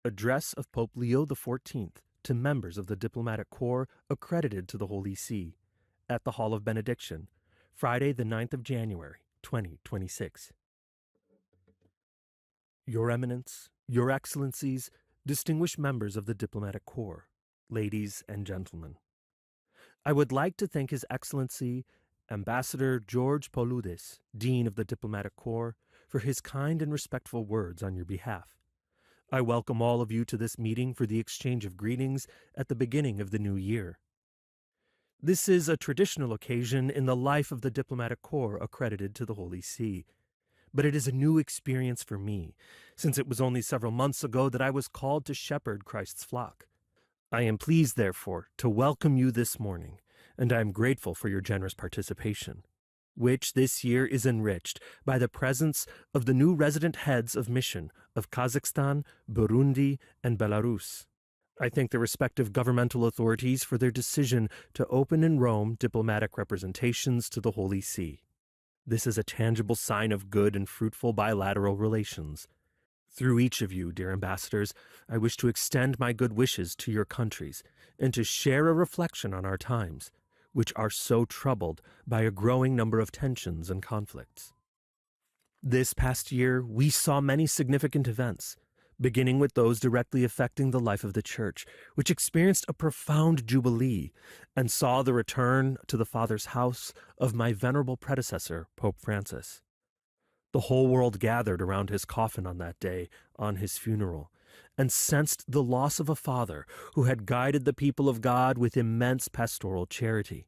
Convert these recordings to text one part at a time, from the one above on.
Address of Pope Leo XIV to members of the Diplomatic Corps accredited to the Holy See, at the Hall of Benediction, Friday the 9th of January, 2026. Your Eminence, Your Excellencies, distinguished members of the Diplomatic Corps, ladies and gentlemen. I would like to thank His Excellency, Ambassador George Pauludes, Dean of the Diplomatic Corps, for his kind and respectful words on your behalf. I welcome all of you to this meeting for the exchange of greetings at the beginning of the new year. This is a traditional occasion in the life of the Diplomatic Corps accredited to the Holy See, but it is a new experience for me, since it was only several months ago that I was called to shepherd Christ's flock. I am pleased, therefore, to welcome you this morning, and I am grateful for your generous participation, which this year is enriched by the presence of the new resident heads of mission of Kazakhstan, Burundi, and Belarus. I thank the respective governmental authorities for their decision to open in Rome diplomatic representations to the Holy See. This is a tangible sign of good and fruitful bilateral relations. Through each of you, dear ambassadors, I wish to extend my good wishes to your countries and to share a reflection on our times, which are so troubled by a growing number of tensions and conflicts. This past year, we saw many significant events, beginning with those directly affecting the life of the Church, which experienced a profound jubilee and saw the return to the Father's house of my venerable predecessor, Pope Francis. The whole world gathered around his coffin on that day, on his funeral, and sensed the loss of a father who had guided the people of God with immense pastoral charity.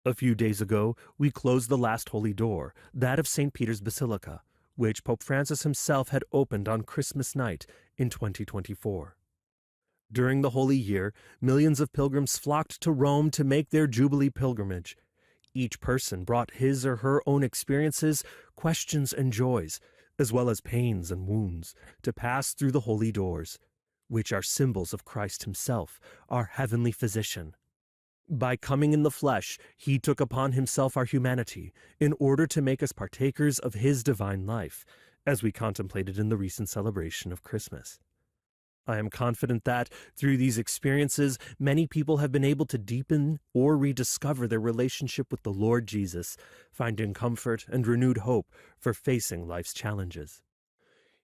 A few days ago, we closed the last holy door, that of St. Peter's Basilica, which Pope Francis himself had opened on Christmas night in 2024. During the Holy Year, millions of pilgrims flocked to Rome to make their Jubilee pilgrimage. Each person brought his or her own experiences, questions, and joys, as well as pains and wounds, to pass through the holy doors, which are symbols of Christ himself, our heavenly physician. By coming in the flesh, he took upon himself our humanity in order to make us partakers of his divine life, as we contemplated in the recent celebration of Christmas. I am confident that, through these experiences, many people have been able to deepen or rediscover their relationship with the Lord Jesus, finding comfort and renewed hope for facing life's challenges.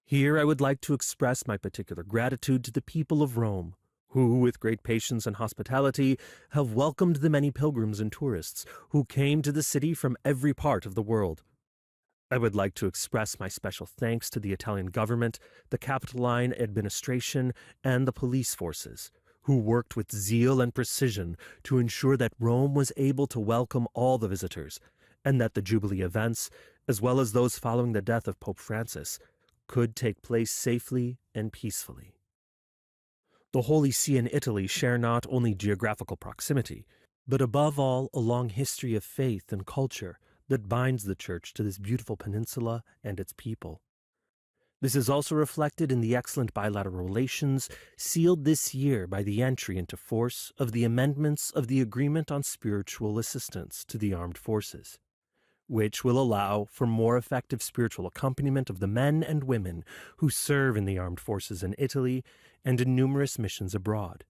Here I would like to express my particular gratitude to the people of Rome, who, with great patience and hospitality, have welcomed the many pilgrims and tourists who came to the city from every part of the world. I would like to express my special thanks to the Italian government, the Capitoline administration, and the police forces, who worked with zeal and precision to ensure that Rome was able to welcome all the visitors, and that the Jubilee events, as well as those following the death of Pope Francis, could take place safely and peacefully. The Holy See and Italy share not only geographical proximity, but above all a long history of faith and culture that binds the Church to this beautiful peninsula and its people. This is also reflected in the excellent bilateral relations sealed this year by the entry into force of the amendments of the Agreement on Spiritual Assistance to the Armed Forces, which will allow for more effective spiritual accompaniment of the men and women who serve in the armed forces in Italy and in numerous missions abroad.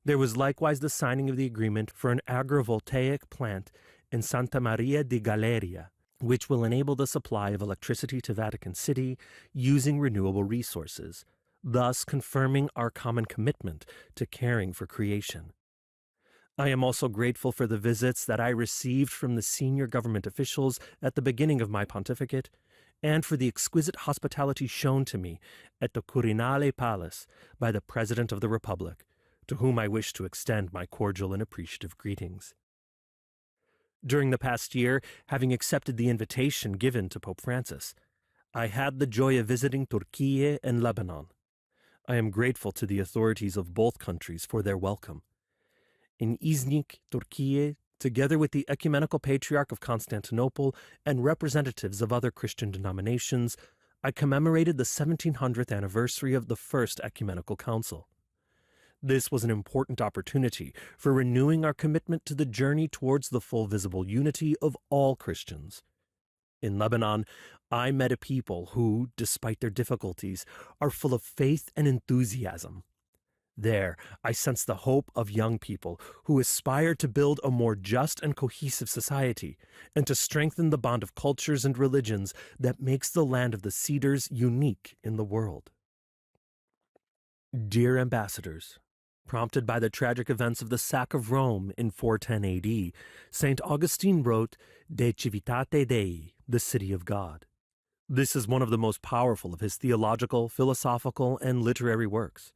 There was likewise the signing of the agreement for an agrivoltaic plant in Santa Maria di Galleria, which will enable the supply of electricity to Vatican City using renewable resources, thus confirming our common commitment to caring for creation. I am also grateful for the visits that I received from the senior government officials at the beginning of my pontificate, and for the exquisite hospitality shown to me at the Quirinale Palace by the President of the Republic, to whom I wish to extend my cordial and appreciative greetings. During the past year, having accepted the invitation given to Pope Francis, I had the joy of visiting Turkey and Lebanon. I am grateful to the authorities of both countries for their welcome. In Iznik, Turkey, together with the Ecumenical Patriarch of Constantinople and representatives of other Christian denominations, I commemorated the 1700th anniversary of the First Ecumenical Council. This was an important opportunity for renewing our commitment to the journey towards the full visible unity of all Christians. In Lebanon, I met a people who, despite their difficulties, are full of faith and enthusiasm. There, I sense the hope of young people who aspire to build a more just and cohesive society and to strengthen the bond of cultures and religions that makes the land of the cedars unique in the world. Dear ambassadors, prompted by the tragic events of the sack of Rome in 410 AD, St. Augustine wrote De Civitate Dei, the City of God. This is one of the most powerful of his theological, philosophical, and literary works.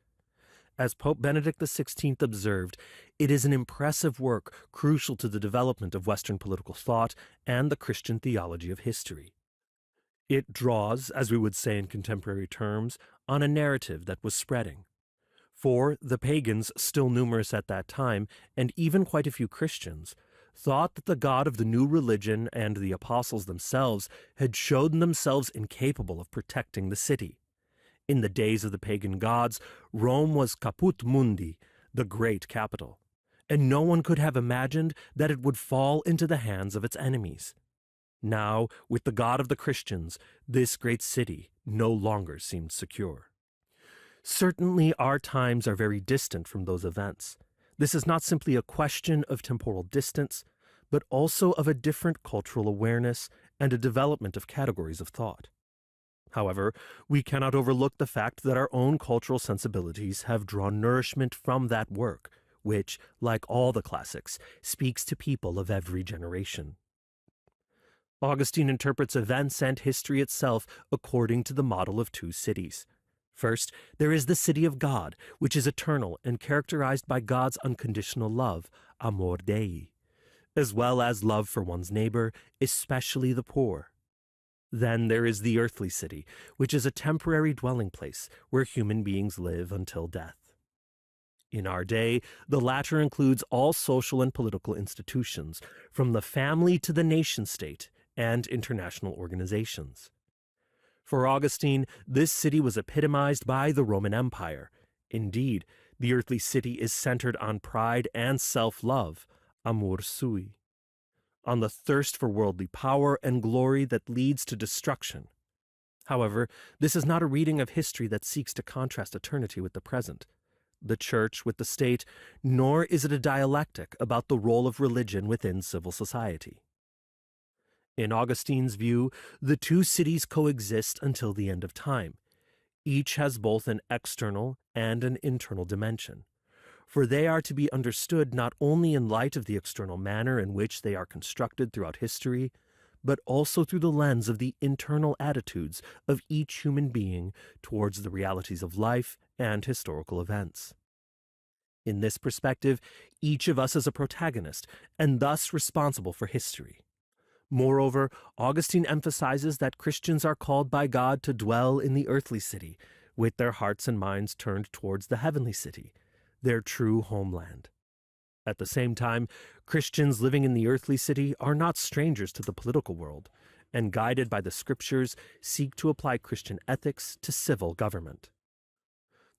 As Pope Benedict XVI observed, it is an impressive work crucial to the development of Western political thought and the Christian theology of history. It draws, as we would say in contemporary terms, on a narrative that was spreading. For the pagans, still numerous at that time, and even quite a few Christians, thought that the God of the new religion and the apostles themselves had shown themselves incapable of protecting the city. In the days of the pagan gods, Rome was caput mundi, the great capital, and no one could have imagined that it would fall into the hands of its enemies. Now, with the God of the Christians, this great city no longer seemed secure. Certainly, our times are very distant from those events. This is not simply a question of temporal distance, but also of a different cultural awareness and a development of categories of thought. However, we cannot overlook the fact that our own cultural sensibilities have drawn nourishment from that work, which, like all the classics, speaks to people of every generation. Augustine interprets events and history itself according to the model of two cities. First, there is the city of God, which is eternal and characterized by God's unconditional love, amor Dei, as well as love for one's neighbor, especially the poor. Then there is the earthly city, which is a temporary dwelling place where human beings live until death. In our day, the latter includes all social and political institutions, from the family to the nation-state and international organizations. For Augustine, this city was epitomized by the Roman Empire. Indeed, the earthly city is centered on pride and self-love, amor sui, on the thirst for worldly power and glory that leads to destruction. However, this is not a reading of history that seeks to contrast eternity with the present, the church with the state, nor is it a dialectic about the role of religion within civil society. In Augustine's view, the two cities coexist until the end of time. Each has both an external and an internal dimension, for they are to be understood not only in light of the external manner in which they are constructed throughout history, but also through the lens of the internal attitudes of each human being towards the realities of life and historical events. In this perspective, each of us is a protagonist and thus responsible for history. Moreover, Augustine emphasizes that Christians are called by God to dwell in the earthly city, with their hearts and minds turned towards the heavenly city, their true homeland. At the same time, Christians living in the earthly city are not strangers to the political world, and guided by the scriptures, seek to apply Christian ethics to civil government.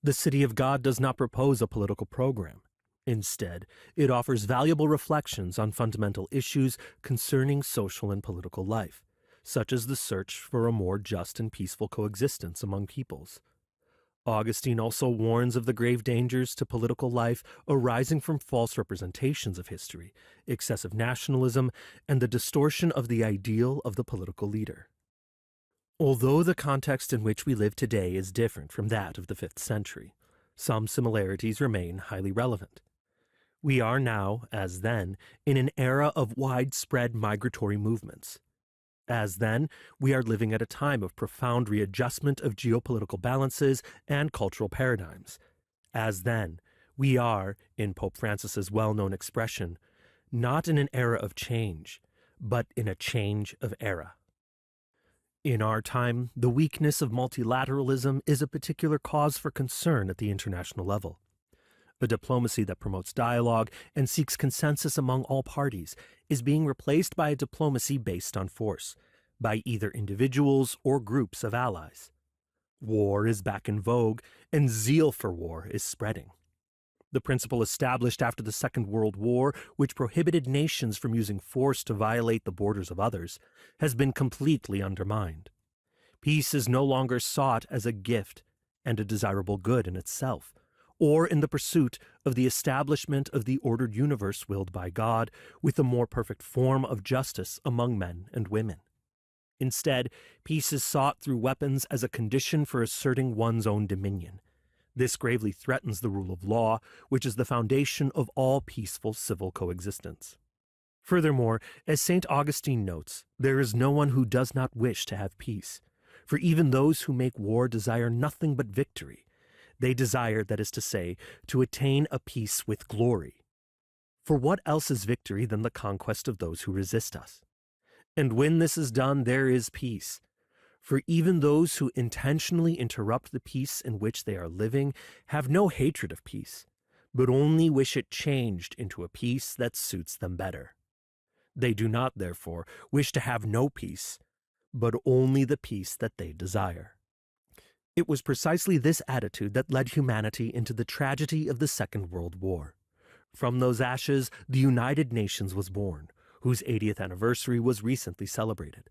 The city of God does not propose a political program. Instead, it offers valuable reflections on fundamental issues concerning social and political life, such as the search for a more just and peaceful coexistence among peoples. Augustine also warns of the grave dangers to political life arising from false representations of history, excessive nationalism, and the distortion of the ideal of the political leader. Although the context in which we live today is different from that of the 5th century, some similarities remain highly relevant. We are now, as then, in an era of widespread migratory movements. As then, we are living at a time of profound readjustment of geopolitical balances and cultural paradigms. As then, we are, in Pope Francis's well-known expression, not in an era of change, but in a change of era. In our time, the weakness of multilateralism is a particular cause for concern at the international level. A diplomacy that promotes dialogue and seeks consensus among all parties is being replaced by a diplomacy based on force, by either individuals or groups of allies. War is back in vogue, and zeal for war is spreading. The principle established after the Second World War, which prohibited nations from using force to violate the borders of others, has been completely undermined. Peace is no longer sought as a gift and a desirable good in itself, or in the pursuit of the establishment of the ordered universe willed by God with a more perfect form of justice among men and women. Instead, peace is sought through weapons as a condition for asserting one's own dominion. This gravely threatens the rule of law, which is the foundation of all peaceful civil coexistence. Furthermore, as St. Augustine notes, there is no one who does not wish to have peace, for even those who make war desire nothing but victory. They desire, that is to say, to attain a peace with glory. For what else is victory than the conquest of those who resist us? And when this is done, there is peace. For even those who intentionally interrupt the peace in which they are living have no hatred of peace, but only wish it changed into a peace that suits them better. They do not, therefore, wish to have no peace, but only the peace that they desire. It was precisely this attitude that led humanity into the tragedy of the Second World War. From those ashes, the United Nations was born, whose 80th anniversary was recently celebrated.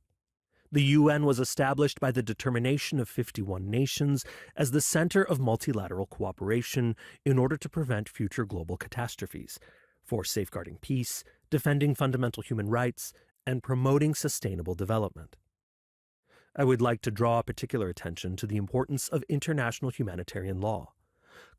The UN was established by the determination of 51 nations as the center of multilateral cooperation in order to prevent future global catastrophes, for safeguarding peace, defending fundamental human rights, and promoting sustainable development. I would like to draw particular attention to the importance of international humanitarian law.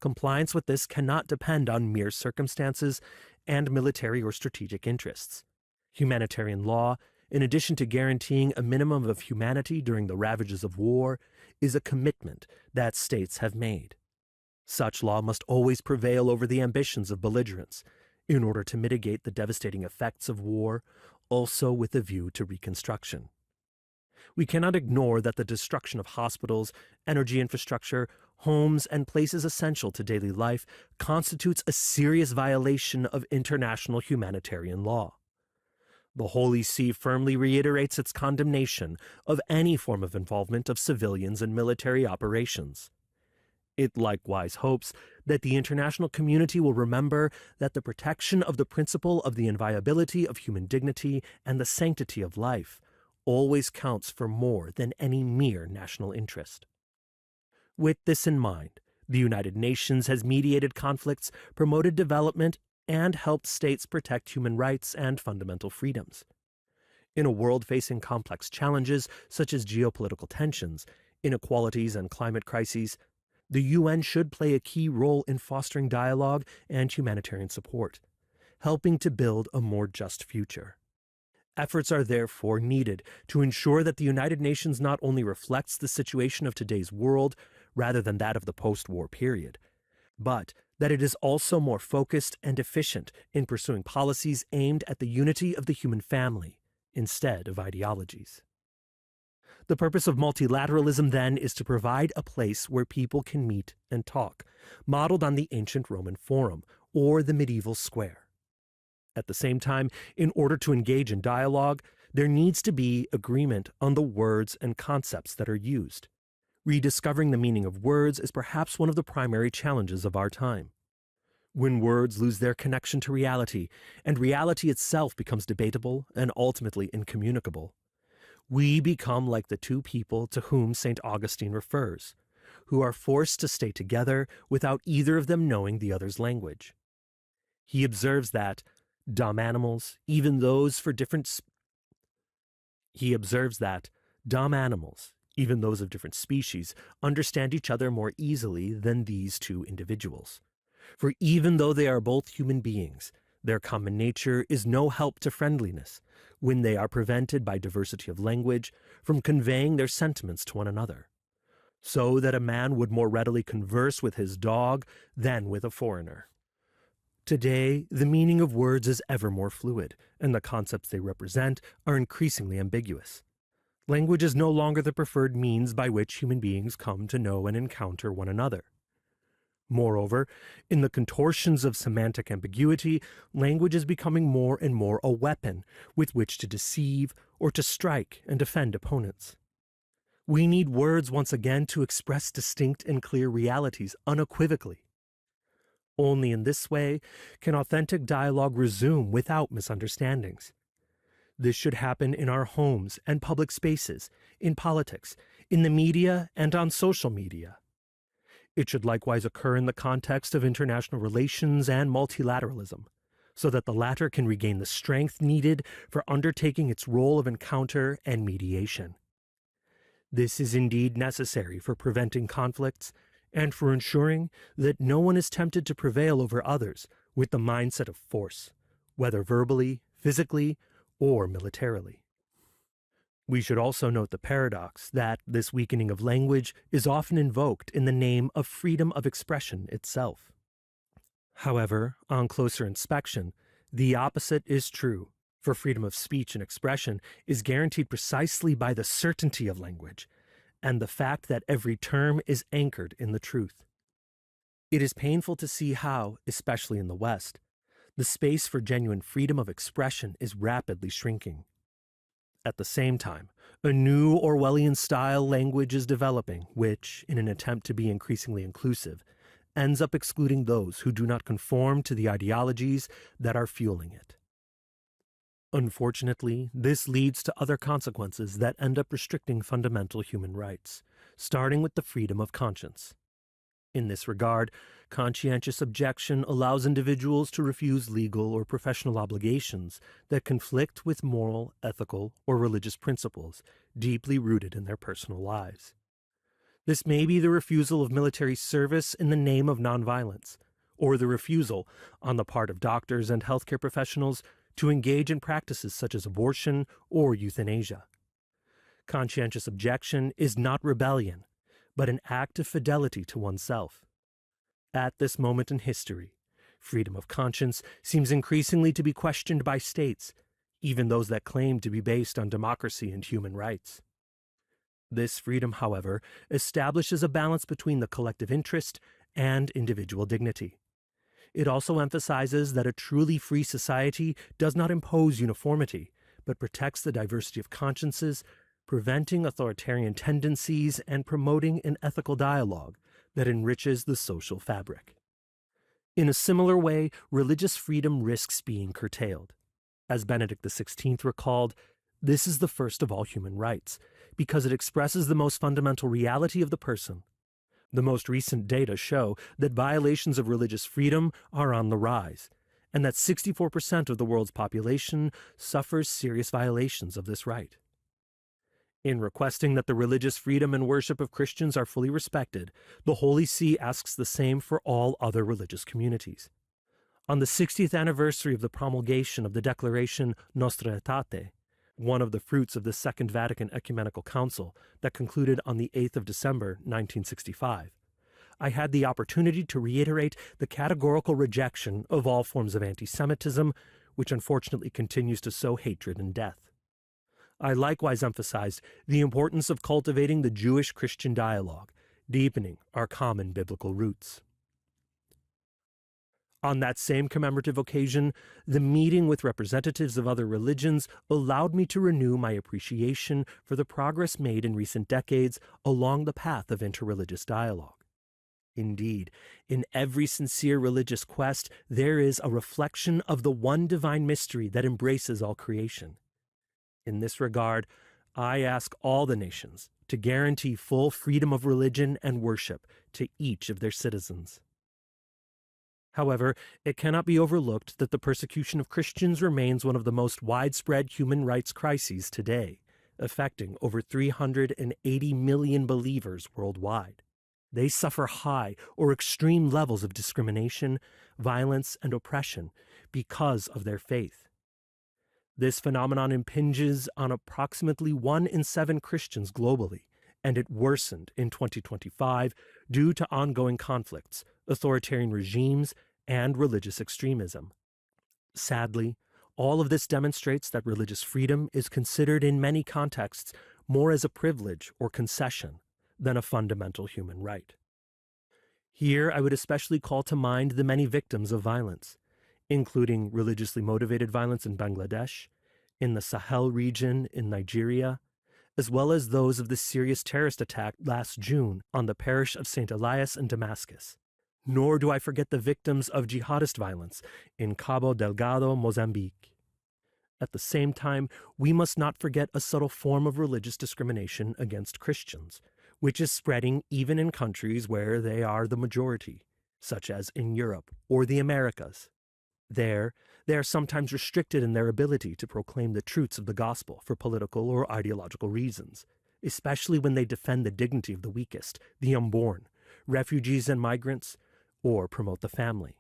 Compliance with this cannot depend on mere circumstances and military or strategic interests. Humanitarian law, in addition to guaranteeing a minimum of humanity during the ravages of war, is a commitment that states have made. Such law must always prevail over the ambitions of belligerents, in order to mitigate the devastating effects of war, also with a view to reconstruction. We cannot ignore that the destruction of hospitals, energy infrastructure, homes, and places essential to daily life constitutes a serious violation of international humanitarian law. The Holy See firmly reiterates its condemnation of any form of involvement of civilians in military operations. It likewise hopes that the international community will remember that the protection of the principle of the inviolability of human dignity and the sanctity of life always counts for more than any mere national interest. With this in mind, the United Nations has mediated conflicts, promoted development, and helped states protect human rights and fundamental freedoms. In a world facing complex challenges such as geopolitical tensions, inequalities, and climate crises, the UN should play a key role in fostering dialogue and humanitarian support, helping to build a more just future. Efforts are therefore needed to ensure that the United Nations not only reflects the situation of today's world rather than that of the post-war period, but that it is also more focused and efficient in pursuing policies aimed at the unity of the human family instead of ideologies. The purpose of multilateralism, then, is to provide a place where people can meet and talk, modeled on the ancient Roman Forum or the medieval square. At the same time, in order to engage in dialogue, there needs to be agreement on the words and concepts that are used. Rediscovering the meaning of words is perhaps one of the primary challenges of our time. When words lose their connection to reality, and reality itself becomes debatable and ultimately incommunicable, we become like the two people to whom St. Augustine refers, who are forced to stay together without either of them knowing the other's language. He observes that dumb animals, even those of different species, understand each other more easily than these two individuals. For even though they are both human beings, their common nature is no help to friendliness when they are prevented by diversity of language from conveying their sentiments to one another, so that a man would more readily converse with his dog than with a foreigner. Today, the meaning of words is ever more fluid, and the concepts they represent are increasingly ambiguous. Language is no longer the preferred means by which human beings come to know and encounter one another. Moreover, in the contortions of semantic ambiguity, language is becoming more and more a weapon with which to deceive or to strike and defend opponents. We need words once again to express distinct and clear realities unequivocally. Only in this way can authentic dialogue resume without misunderstandings. This should happen in our homes and public spaces, in politics, in the media, and on social media. It should likewise occur in the context of international relations and multilateralism, so that the latter can regain the strength needed for undertaking its role of encounter and mediation. This is indeed necessary for preventing conflicts and for ensuring that no one is tempted to prevail over others with the mindset of force, whether verbally, physically, or militarily. We should also note the paradox that this weakening of language is often invoked in the name of freedom of expression itself. However, on closer inspection, the opposite is true, for freedom of speech and expression is guaranteed precisely by the certainty of language, and the fact that every term is anchored in the truth. It is painful to see how, especially in the West, the space for genuine freedom of expression is rapidly shrinking. At the same time, a new Orwellian-style language is developing, which, in an attempt to be increasingly inclusive, ends up excluding those who do not conform to the ideologies that are fueling it. Unfortunately, this leads to other consequences that end up restricting fundamental human rights, starting with the freedom of conscience. In this regard, conscientious objection allows individuals to refuse legal or professional obligations that conflict with moral, ethical, or religious principles deeply rooted in their personal lives. This may be the refusal of military service in the name of nonviolence, or the refusal, on the part of doctors and healthcare professionals, to engage in practices such as abortion or euthanasia. Conscientious objection is not rebellion, but an act of fidelity to oneself. At this moment in history, freedom of conscience seems increasingly to be questioned by states, even those that claim to be based on democracy and human rights. This freedom, however, establishes a balance between the collective interest and individual dignity. It also emphasizes that a truly free society does not impose uniformity, but protects the diversity of consciences, preventing authoritarian tendencies and promoting an ethical dialogue that enriches the social fabric. In a similar way, religious freedom risks being curtailed. As Benedict XVI recalled, this is the first of all human rights, because it expresses the most fundamental reality of the person. The most recent data show that violations of religious freedom are on the rise, and that 64% of the world's population suffers serious violations of this right. In requesting that the religious freedom and worship of Christians are fully respected, the Holy See asks the same for all other religious communities. On the 60th anniversary of the promulgation of the Declaration Nostra Aetate, one of the fruits of the Second Vatican Ecumenical Council that concluded on the 8th of December 1965, I had the opportunity to reiterate the categorical rejection of all forms of anti-Semitism, which unfortunately continues to sow hatred and death. I likewise emphasized the importance of cultivating the Jewish-Christian dialogue, deepening our common biblical roots. On that same commemorative occasion, the meeting with representatives of other religions allowed me to renew my appreciation for the progress made in recent decades along the path of interreligious dialogue. Indeed, in every sincere religious quest, there is a reflection of the one divine mystery that embraces all creation. In this regard, I ask all the nations to guarantee full freedom of religion and worship to each of their citizens. However, it cannot be overlooked that the persecution of Christians remains one of the most widespread human rights crises today, affecting over 380 million believers worldwide. They suffer high or extreme levels of discrimination, violence, and oppression because of their faith. This phenomenon impinges on approximately 1 in 7 Christians globally, and it worsened in 2025 due to ongoing conflicts, authoritarian regimes, and religious extremism. Sadly, all of this demonstrates that religious freedom is considered in many contexts more as a privilege or concession than a fundamental human right. Here, I would especially call to mind the many victims of violence, including religiously motivated violence in Bangladesh, in the Sahel region in Nigeria, as well as those of the serious terrorist attack last June on the parish of St. Elias in Damascus. Nor do I forget the victims of jihadist violence in Cabo Delgado, Mozambique. At the same time, we must not forget a subtle form of religious discrimination against Christians, which is spreading even in countries where they are the majority, such as in Europe or the Americas. There, they are sometimes restricted in their ability to proclaim the truths of the gospel for political or ideological reasons, especially when they defend the dignity of the weakest, the unborn, refugees and migrants, or promote the family.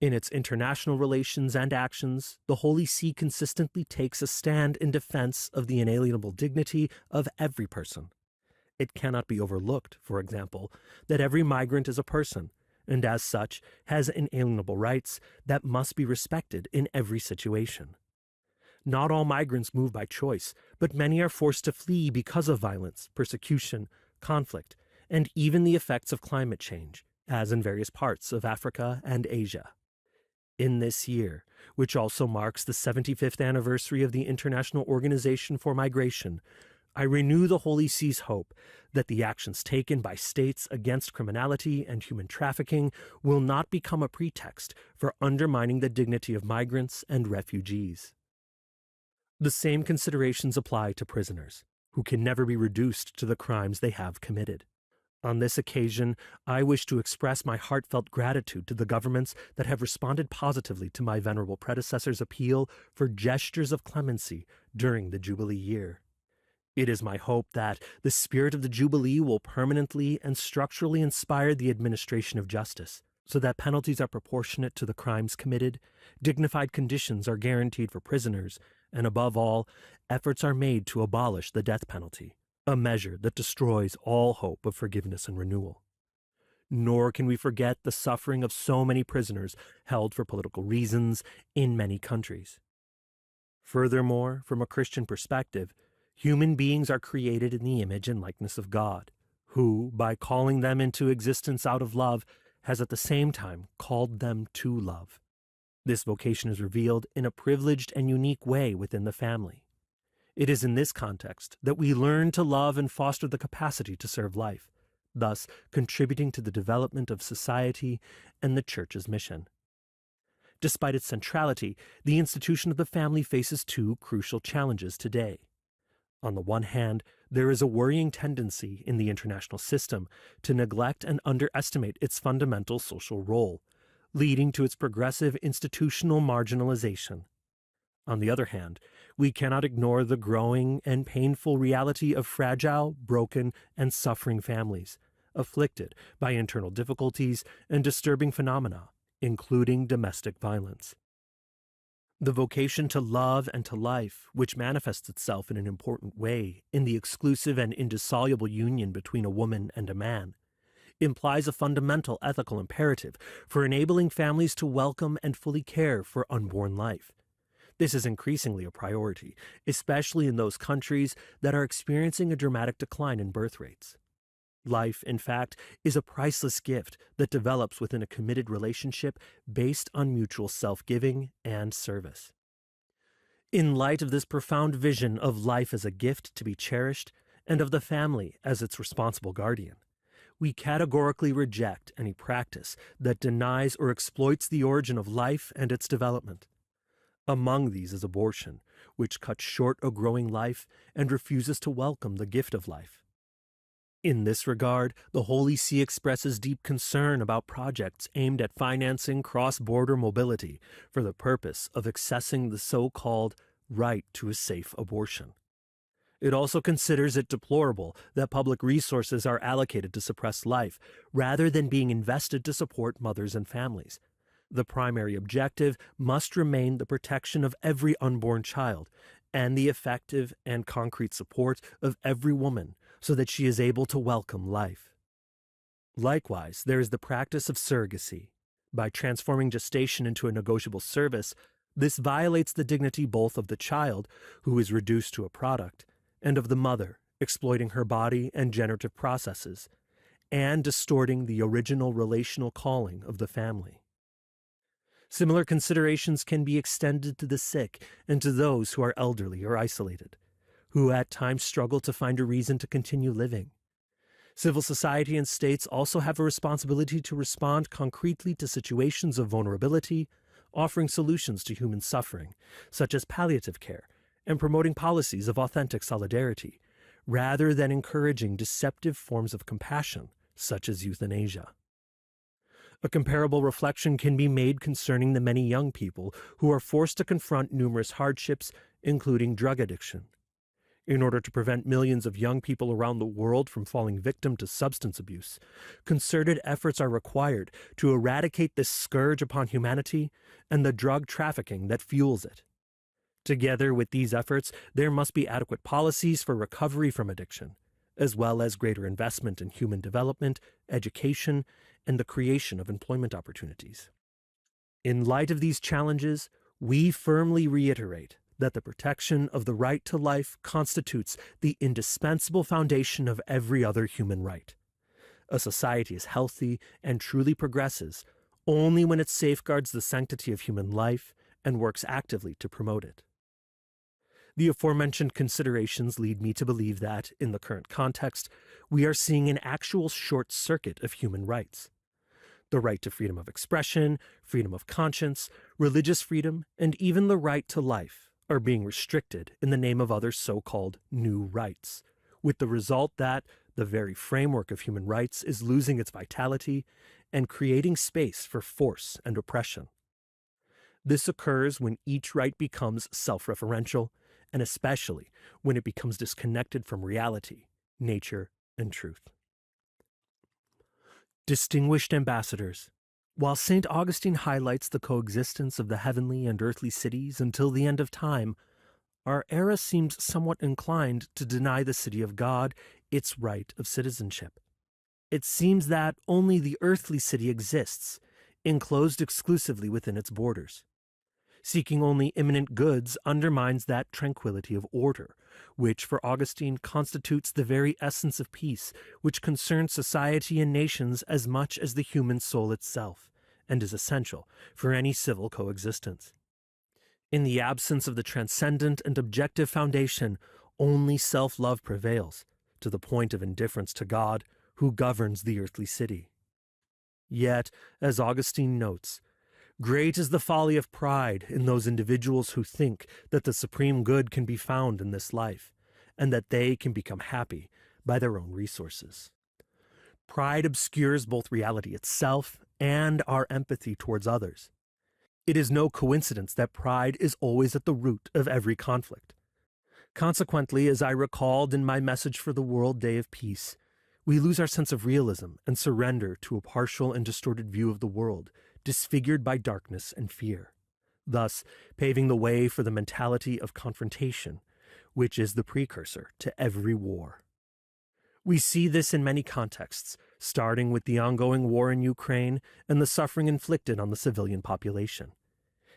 In its international relations and actions, the Holy See consistently takes a stand in defense of the inalienable dignity of every person. It cannot be overlooked, for example, that every migrant is a person, and as such has inalienable rights that must be respected in every situation. Not all migrants move by choice, but many are forced to flee because of violence, persecution, conflict, and even the effects of climate change, as in various parts of Africa and Asia. In this year, which also marks the 75th anniversary of the International Organization for Migration, I renew the Holy See's hope that the actions taken by states against criminality and human trafficking will not become a pretext for undermining the dignity of migrants and refugees. The same considerations apply to prisoners, who can never be reduced to the crimes they have committed. On this occasion, I wish to express my heartfelt gratitude to the governments that have responded positively to my venerable predecessor's appeal for gestures of clemency during the Jubilee year. It is my hope that the spirit of the Jubilee will permanently and structurally inspire the administration of justice, so that penalties are proportionate to the crimes committed, dignified conditions are guaranteed for prisoners, and above all, efforts are made to abolish the death penalty, a measure that destroys all hope of forgiveness and renewal. Nor can we forget the suffering of so many prisoners held for political reasons in many countries. Furthermore, from a Christian perspective, human beings are created in the image and likeness of God, who, by calling them into existence out of love, has at the same time called them to love. This vocation is revealed in a privileged and unique way within the family. It is in this context that we learn to love and foster the capacity to serve life, thus contributing to the development of society and the Church's mission. Despite its centrality, the institution of the family faces two crucial challenges today. On the one hand, there is a worrying tendency in the international system to neglect and underestimate its fundamental social role, leading to its progressive institutional marginalization. On the other hand, we cannot ignore the growing and painful reality of fragile, broken, and suffering families, afflicted by internal difficulties and disturbing phenomena, including domestic violence. The vocation to love and to life, which manifests itself in an important way in the exclusive and indissoluble union between a woman and a man, implies a fundamental ethical imperative for enabling families to welcome and fully care for unborn life. This is increasingly a priority, especially in those countries that are experiencing a dramatic decline in birth rates. Life, in fact, is a priceless gift that develops within a committed relationship based on mutual self-giving and service. In light of this profound vision of life as a gift to be cherished and of the family as its responsible guardian, we categorically reject any practice that denies or exploits the origin of life and its development. Among these is abortion, which cuts short a growing life and refuses to welcome the gift of life. In this regard, the Holy See expresses deep concern about projects aimed at financing cross-border mobility for the purpose of accessing the so-called right to a safe abortion. It also considers it deplorable that public resources are allocated to suppress life rather than being invested to support mothers and families. The primary objective must remain the protection of every unborn child and the effective and concrete support of every woman so that she is able to welcome life. Likewise, there is the practice of surrogacy. By transforming gestation into a negotiable service, this violates the dignity both of the child, who is reduced to a product, and of the mother, exploiting her body and generative processes, and distorting the original relational calling of the family. Similar considerations can be extended to the sick and to those who are elderly or isolated, who at times struggle to find a reason to continue living. Civil society and states also have a responsibility to respond concretely to situations of vulnerability, offering solutions to human suffering, such as palliative care, and promoting policies of authentic solidarity, rather than encouraging deceptive forms of compassion, such as euthanasia. A comparable reflection can be made concerning the many young people who are forced to confront numerous hardships, including drug addiction. In order to prevent millions of young people around the world from falling victim to substance abuse, concerted efforts are required to eradicate this scourge upon humanity and the drug trafficking that fuels it. Together with these efforts, there must be adequate policies for recovery from addiction, as well as greater investment in human development, education, and the creation of employment opportunities. In light of these challenges, we firmly reiterate that the protection of the right to life constitutes the indispensable foundation of every other human right. A society is healthy and truly progresses only when it safeguards the sanctity of human life and works actively to promote it. The aforementioned considerations lead me to believe that, in the current context, we are seeing an actual short circuit of human rights. The right to freedom of expression, freedom of conscience, religious freedom, and even the right to life are being restricted in the name of other so-called new rights, with the result that the very framework of human rights is losing its vitality and creating space for force and oppression. This occurs when each right becomes self-referential, and especially when it becomes disconnected from reality, nature, and truth. Distinguished ambassadors, while St. Augustine highlights the coexistence of the heavenly and earthly cities until the end of time, our era seems somewhat inclined to deny the city of God its right of citizenship. It seems that only the earthly city exists, enclosed exclusively within its borders. Seeking only imminent goods undermines that tranquility of order, which for Augustine constitutes the very essence of peace, which concerns society and nations as much as the human soul itself, and is essential for any civil coexistence. In the absence of the transcendent and objective foundation, only self-love prevails, to the point of indifference to God, who governs the earthly city. Yet, as Augustine notes, great is the folly of pride in those individuals who think that the supreme good can be found in this life, and that they can become happy by their own resources. Pride obscures both reality itself and our empathy towards others. It is no coincidence that pride is always at the root of every conflict. Consequently, as I recalled in my message for the World Day of Peace, we lose our sense of realism and surrender to a partial and distorted view of the world, disfigured by darkness and fear, thus paving the way for the mentality of confrontation, which is the precursor to every war. We see this in many contexts, starting with the ongoing war in Ukraine and the suffering inflicted on the civilian population.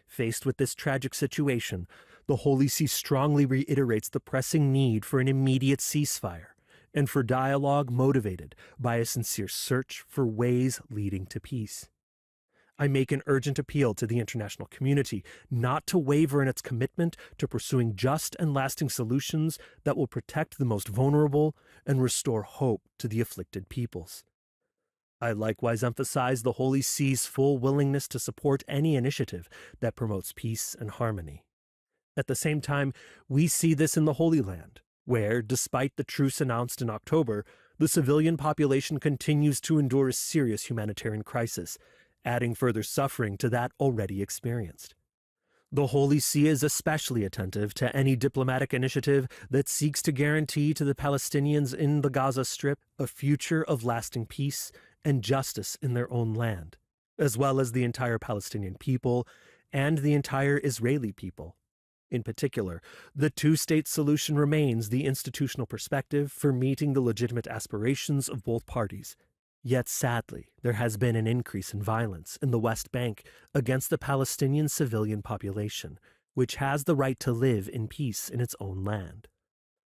Faced with this tragic situation, the Holy See strongly reiterates the pressing need for an immediate ceasefire and for dialogue motivated by a sincere search for ways leading to peace. I make an urgent appeal to the international community not to waver in its commitment to pursuing just and lasting solutions that will protect the most vulnerable and restore hope to the afflicted peoples. I likewise emphasize the Holy See's full willingness to support any initiative that promotes peace and harmony. At the same time, we see this in the Holy Land, where, despite the truce announced in October, the civilian population continues to endure a serious humanitarian crisis, adding further suffering to that already experienced. The Holy See is especially attentive to any diplomatic initiative that seeks to guarantee to the Palestinians in the Gaza Strip a future of lasting peace and justice in their own land, as well as the entire Palestinian people and the entire Israeli people. In particular, the two-state solution remains the institutional perspective for meeting the legitimate aspirations of both parties. Yet sadly, there has been an increase in violence in the West Bank against the Palestinian civilian population, which has the right to live in peace in its own land.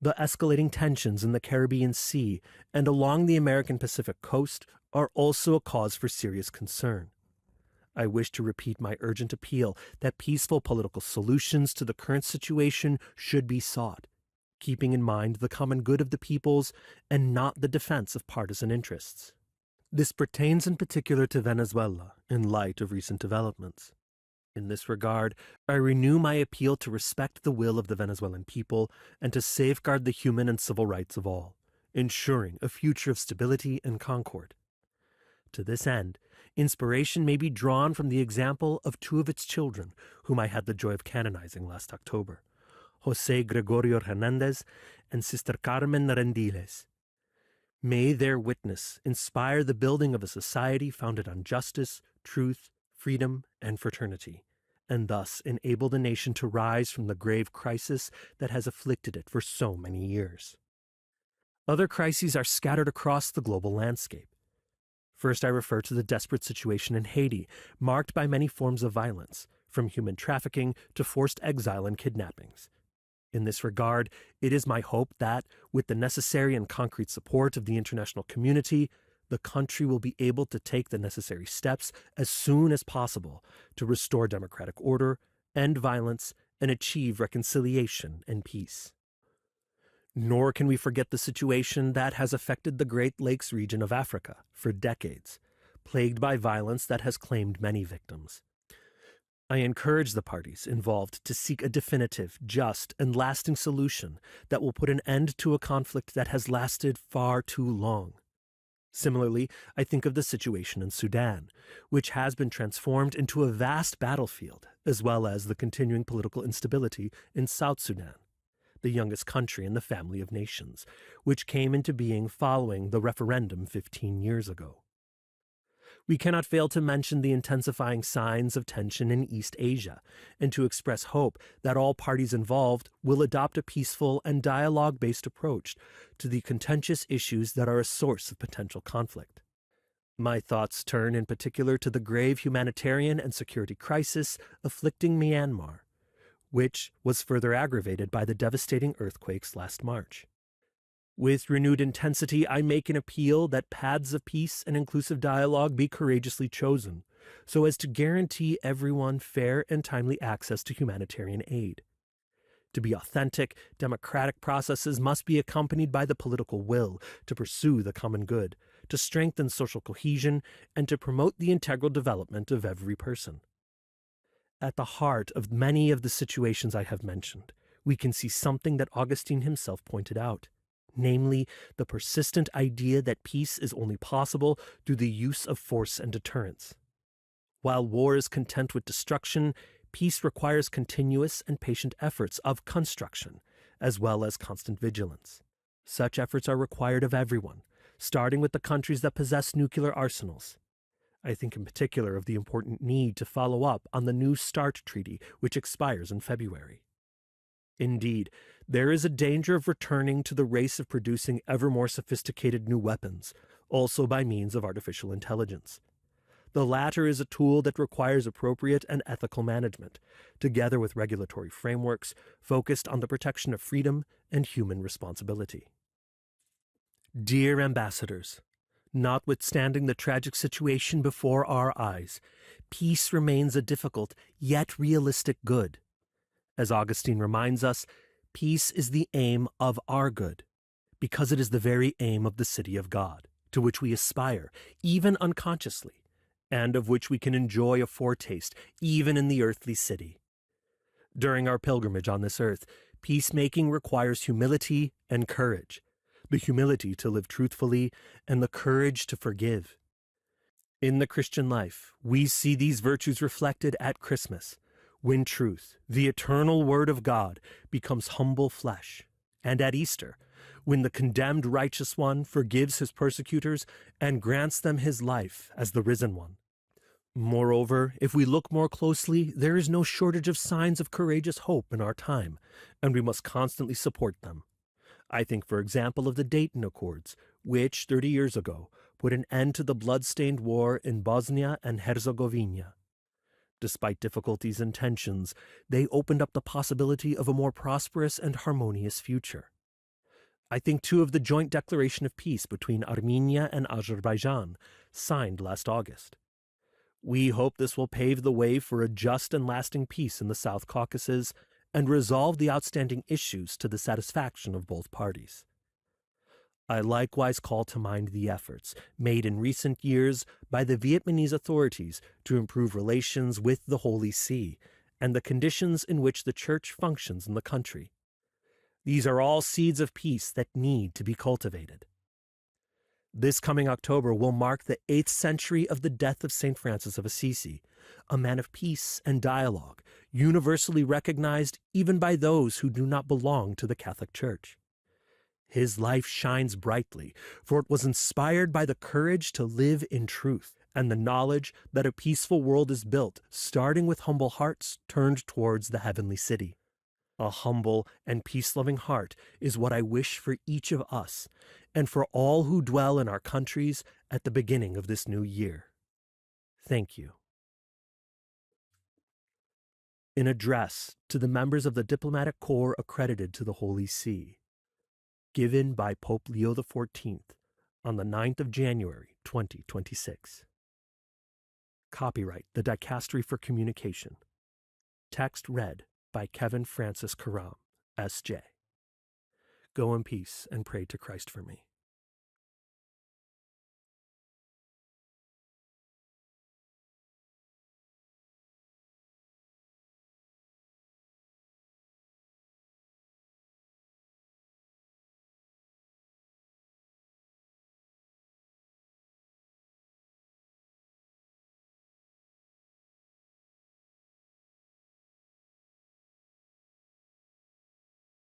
The escalating tensions in the Caribbean Sea and along the American Pacific coast are also a cause for serious concern. I wish to repeat my urgent appeal that peaceful political solutions to the current situation should be sought, keeping in mind the common good of the peoples and not the defense of partisan interests. This pertains in particular to Venezuela in light of recent developments. In this regard, I renew my appeal to respect the will of the Venezuelan people and to safeguard the human and civil rights of all, ensuring a future of stability and concord. To this end, inspiration may be drawn from the example of two of its children, whom I had the joy of canonizing last October, José Gregorio Hernández and Sister Carmen Rendiles. May their witness inspire the building of a society founded on justice, truth, freedom, and fraternity, and thus enable the nation to rise from the grave crisis that has afflicted it for so many years. Other crises are scattered across the global landscape. First, I refer to the desperate situation in Haiti, marked by many forms of violence, from human trafficking to forced exile and kidnappings. In this regard, it is my hope that, with the necessary and concrete support of the international community, the country will be able to take the necessary steps as soon as possible to restore democratic order, end violence, and achieve reconciliation and peace. Nor can we forget the situation that has affected the Great Lakes region of Africa for decades, plagued by violence that has claimed many victims. I encourage the parties involved to seek a definitive, just, and lasting solution that will put an end to a conflict that has lasted far too long. Similarly, I think of the situation in Sudan, which has been transformed into a vast battlefield, as well as the continuing political instability in South Sudan, the youngest country in the family of nations, which came into being following the referendum 15 years ago. We cannot fail to mention the intensifying signs of tension in East Asia, and to express hope that all parties involved will adopt a peaceful and dialogue-based approach to the contentious issues that are a source of potential conflict. My thoughts turn in particular to the grave humanitarian and security crisis afflicting Myanmar, which was further aggravated by the devastating earthquakes last March. With renewed intensity, I make an appeal that paths of peace and inclusive dialogue be courageously chosen, so as to guarantee everyone fair and timely access to humanitarian aid. To be authentic, democratic processes must be accompanied by the political will to pursue the common good, to strengthen social cohesion, and to promote the integral development of every person. At the heart of many of the situations I have mentioned, we can see something that Augustine himself pointed out, namely the persistent idea that peace is only possible through the use of force and deterrence. While war is content with destruction, peace requires continuous and patient efforts of construction, as well as constant vigilance. Such efforts are required of everyone, starting with the countries that possess nuclear arsenals. I think in particular of the important need to follow up on the New START Treaty, which expires in February. Indeed, there is a danger of returning to the race of producing ever more sophisticated new weapons, also by means of artificial intelligence. The latter is a tool that requires appropriate and ethical management, together with regulatory frameworks focused on the protection of freedom and human responsibility. Dear ambassadors, notwithstanding the tragic situation before our eyes, peace remains a difficult yet realistic good. As Augustine reminds us, peace is the aim of our good, because it is the very aim of the city of God, to which we aspire, even unconsciously, and of which we can enjoy a foretaste, even in the earthly city. During our pilgrimage on this earth, peacemaking requires humility and courage, the humility to live truthfully and the courage to forgive. In the Christian life, we see these virtues reflected at Christmas, when truth, the eternal Word of God, becomes humble flesh, and at Easter, when the condemned righteous one forgives his persecutors and grants them his life as the risen one. Moreover, if we look more closely, there is no shortage of signs of courageous hope in our time, and we must constantly support them. I think, for example, of the Dayton Accords, which, 30 years ago, put an end to the blood-stained war in Bosnia and Herzegovina. Despite difficulties and tensions, they opened up the possibility of a more prosperous and harmonious future. I think, too, of the joint declaration of peace between Armenia and Azerbaijan, signed last August. We hope this will pave the way for a just and lasting peace in the South Caucasus and resolve the outstanding issues to the satisfaction of both parties. I likewise call to mind the efforts made in recent years by the Vietnamese authorities to improve relations with the Holy See and the conditions in which the Church functions in the country. These are all seeds of peace that need to be cultivated. This coming October will mark the 8th century of the death of St. Francis of Assisi, a man of peace and dialogue, universally recognized even by those who do not belong to the Catholic Church. His life shines brightly, for it was inspired by the courage to live in truth and the knowledge that a peaceful world is built, starting with humble hearts turned towards the heavenly city. A humble and peace-loving heart is what I wish for each of us and for all who dwell in our countries at the beginning of this new year. Thank you. An address to the members of the Diplomatic Corps accredited to the Holy See, given by Pope Leo XIV on the 9th of January, 2026. Copyright the Dicastery for Communication. Text read by Kevin Francis Karam, S.J. Go in peace and pray to Christ for me.